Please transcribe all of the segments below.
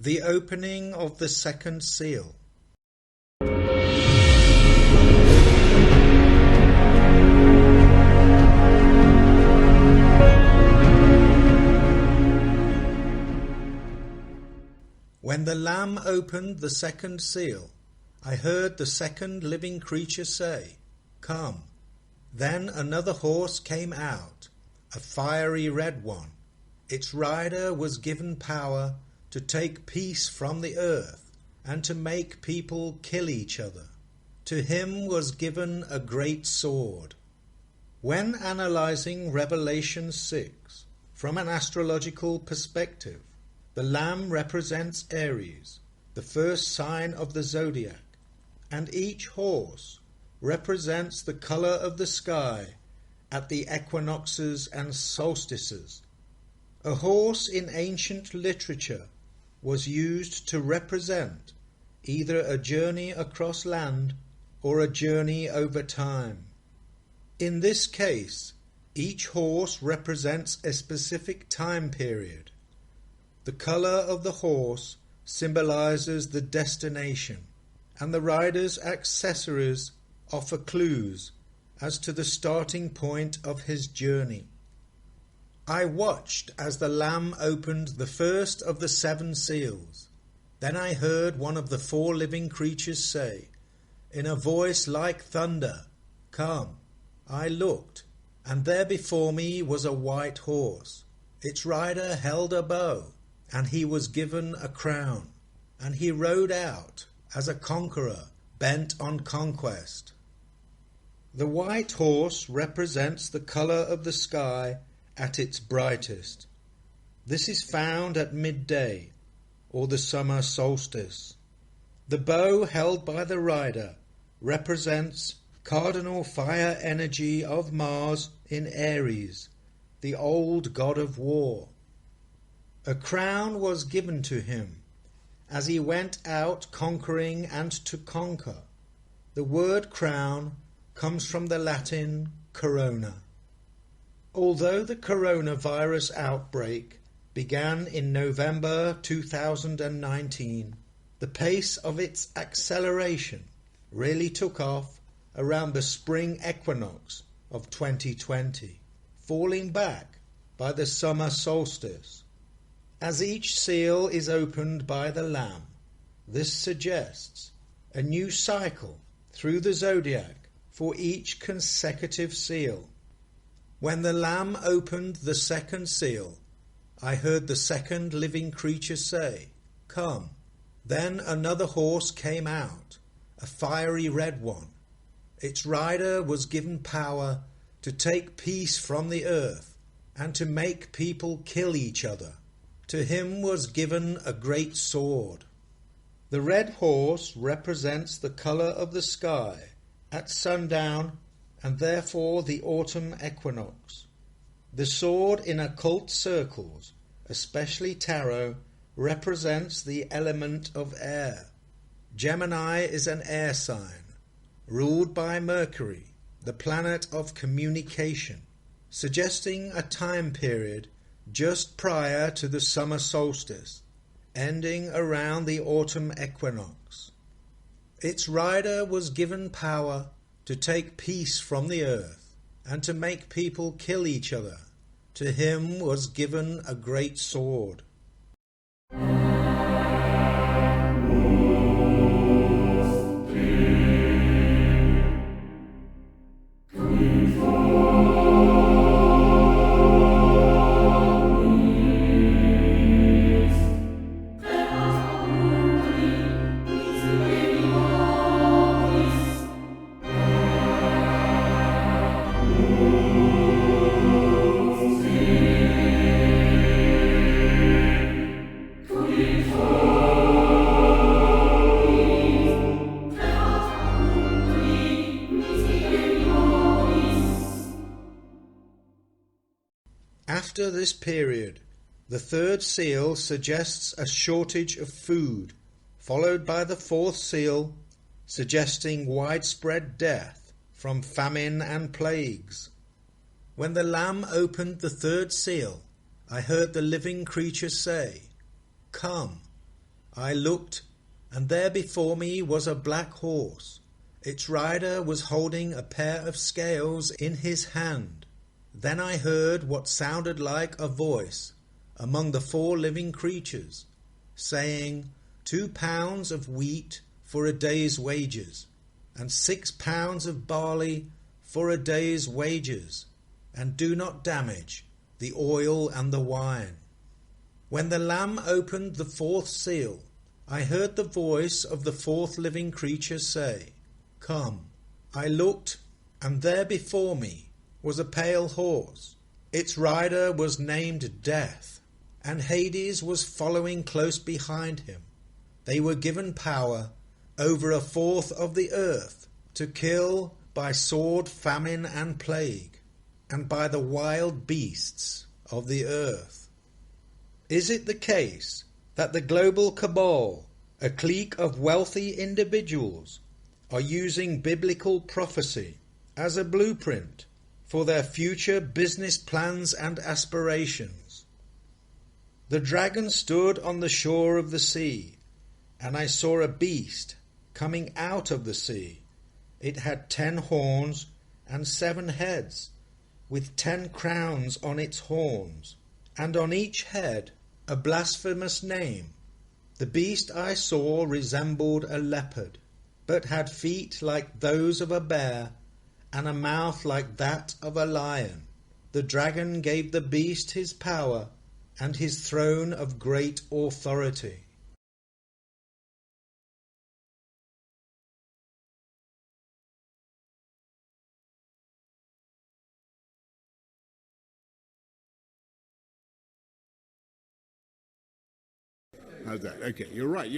The opening of the second seal. When the Lamb opened the second seal, I heard the second living creature say, "Come." Then another horse came out, a fiery red one. Its rider was given power to take peace from the earth and to make people kill each other. To him was given a great sword. When analyzing Revelation 6 from an astrological perspective, the Lamb represents Aries, the first sign of the zodiac, and each horse represents the color of the sky at the equinoxes and solstices. A horse in ancient literature was used to represent either a journey across land or a journey over time. In this case, each horse represents a specific time period. The color of the horse symbolizes the destination, and the rider's accessories offer clues as to the starting point of his journey. I watched as the Lamb opened the first of the 7 seals. Then I heard one of the 4 living creatures say, in a voice like thunder, "Come." I looked, and there before me was a white horse. Its rider held a bow, and he was given a crown, and he rode out as a conqueror bent on conquest. The white horse represents the color of the sky at its brightest. This is found at midday, or the summer solstice. The bow held by the rider represents cardinal fire energy of Mars in Aries, the old god of war. A crown was given to him as he went out conquering and to conquer. The word crown comes from the Latin corona. Although the coronavirus outbreak began in November 2019, the pace of its acceleration really took off around the spring equinox of 2020, falling back by the summer solstice. As each seal is opened by the Lamb, this suggests a new cycle through the zodiac for each consecutive seal. When the Lamb opened the second seal, I heard the second living creature say, "Come." Then another horse came out, a fiery red one. Its rider was given power to take peace from the earth and to make people kill each other. To him was given a great sword. The red horse represents the color of the sky at sundown and therefore the autumn equinox. The sword in occult circles, especially tarot, represents the element of air. Gemini is an air sign, ruled by Mercury, the planet of communication, suggesting a time period just prior to the summer solstice, ending around the autumn equinox. Its rider was given power to take peace from the earth and to make people kill each other. To him was given a great sword. After this period, the third seal suggests a shortage of food, followed by the fourth seal, suggesting widespread death from famine and plagues. When the Lamb opened the third seal, I heard the living creature say, "Come." I looked, and there before me was a black horse. Its rider was holding a pair of scales in his hand. Then I heard what sounded like a voice among the 4 living creatures, saying, 2 pounds of wheat for a day's wages, and 6 pounds of barley for a day's wages, and do not damage the oil and the wine. When the Lamb opened the 4th seal, I heard the voice of the 4th living creature say, Come. I looked, and there before me was a pale horse. Its rider was named Death, and Hades was following close behind him. They were given power over 1/4 of the earth to kill by sword, famine, and plague, and by the wild beasts of the earth. Is it the case that the global cabal, a clique of wealthy individuals, are using biblical prophecy as a blueprint for their future business plans and aspirations? The dragon stood on the shore of the sea, and I saw a beast coming out of the sea. It had 10 horns and 7 heads, with 10 crowns on its horns, and on each head a blasphemous name. The beast I saw resembled a leopard, but had feet like those of a bear, and a mouth like that of a lion. The dragon gave the beast his power and his throne of great authority. How's that? Okay, you're right.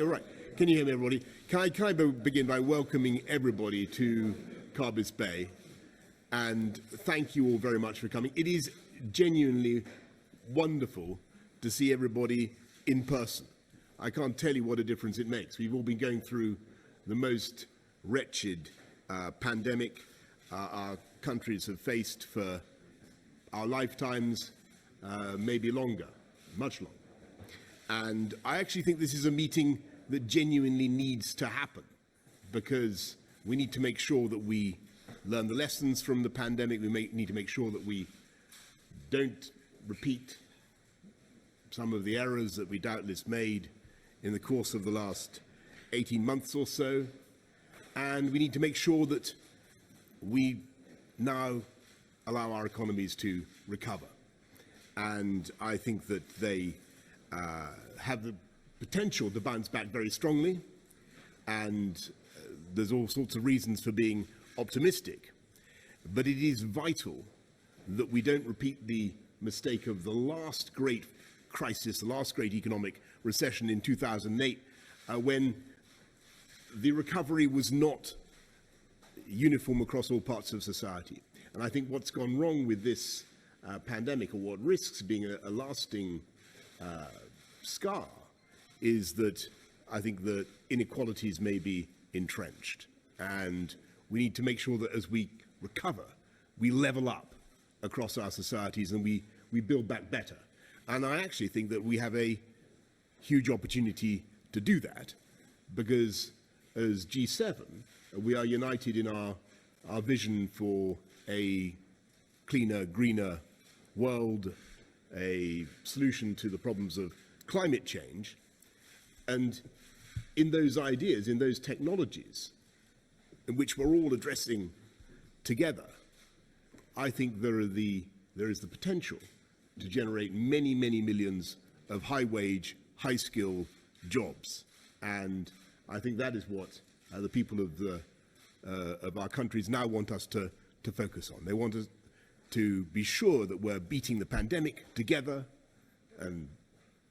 Can you hear me, everybody? Can I begin by welcoming everybody to Carbis Bay, and thank you all very much for coming. It is genuinely wonderful to see everybody in person. I can't tell you what a difference it makes. We've all been going through the most wretched pandemic our countries have faced for our lifetimes, maybe longer, much longer. And I actually think this is a meeting that genuinely needs to happen, because we need to make sure that we learn the lessons from the pandemic. We need to make sure that we don't repeat some of the errors that we doubtless made in the course of the last 18 months or so. And we need to make sure that we now allow our economies to recover. And I think that they have the potential to bounce back very strongly, and there's all sorts of reasons for being optimistic. But it is vital that we don't repeat the mistake of the last great crisis, the last great economic recession in 2008, when the recovery was not uniform across all parts of society. And I think what's gone wrong with this pandemic, or what risks being a lasting scar, is that I think that inequalities may be entrenched, and we need to make sure that as we recover, we level up across our societies and we build back better. And I actually think that we have a huge opportunity to do that, because as G7, we are united in our vision for a cleaner, greener world, a solution to the problems of climate change. And in those ideas, in those technologies, in which we're all addressing together, I think there is the potential to generate many, many millions of high-wage, high-skill jobs. And I think that is what the people of our countries now want us to focus on. They want us to be sure that we're beating the pandemic together and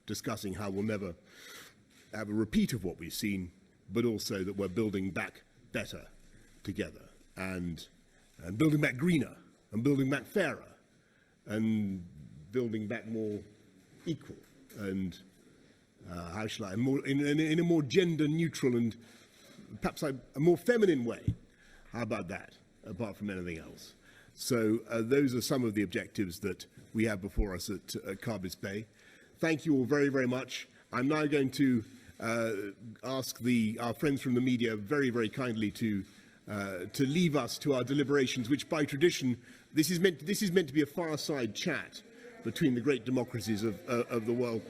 discussing how we'll never have a repeat of what we've seen, but also that we're building back better together, and building back greener, and building back fairer, and building back more equal, and how shall I, in a more gender neutral and perhaps a more feminine way. How about that, apart from anything else? So those are some of the objectives that we have before us at Carbis Bay. Thank you all very, very much. I'm now going to ask our friends from the media very, very kindly to leave us to our deliberations, which by tradition, this is meant to be a fireside chat between the great democracies of the world.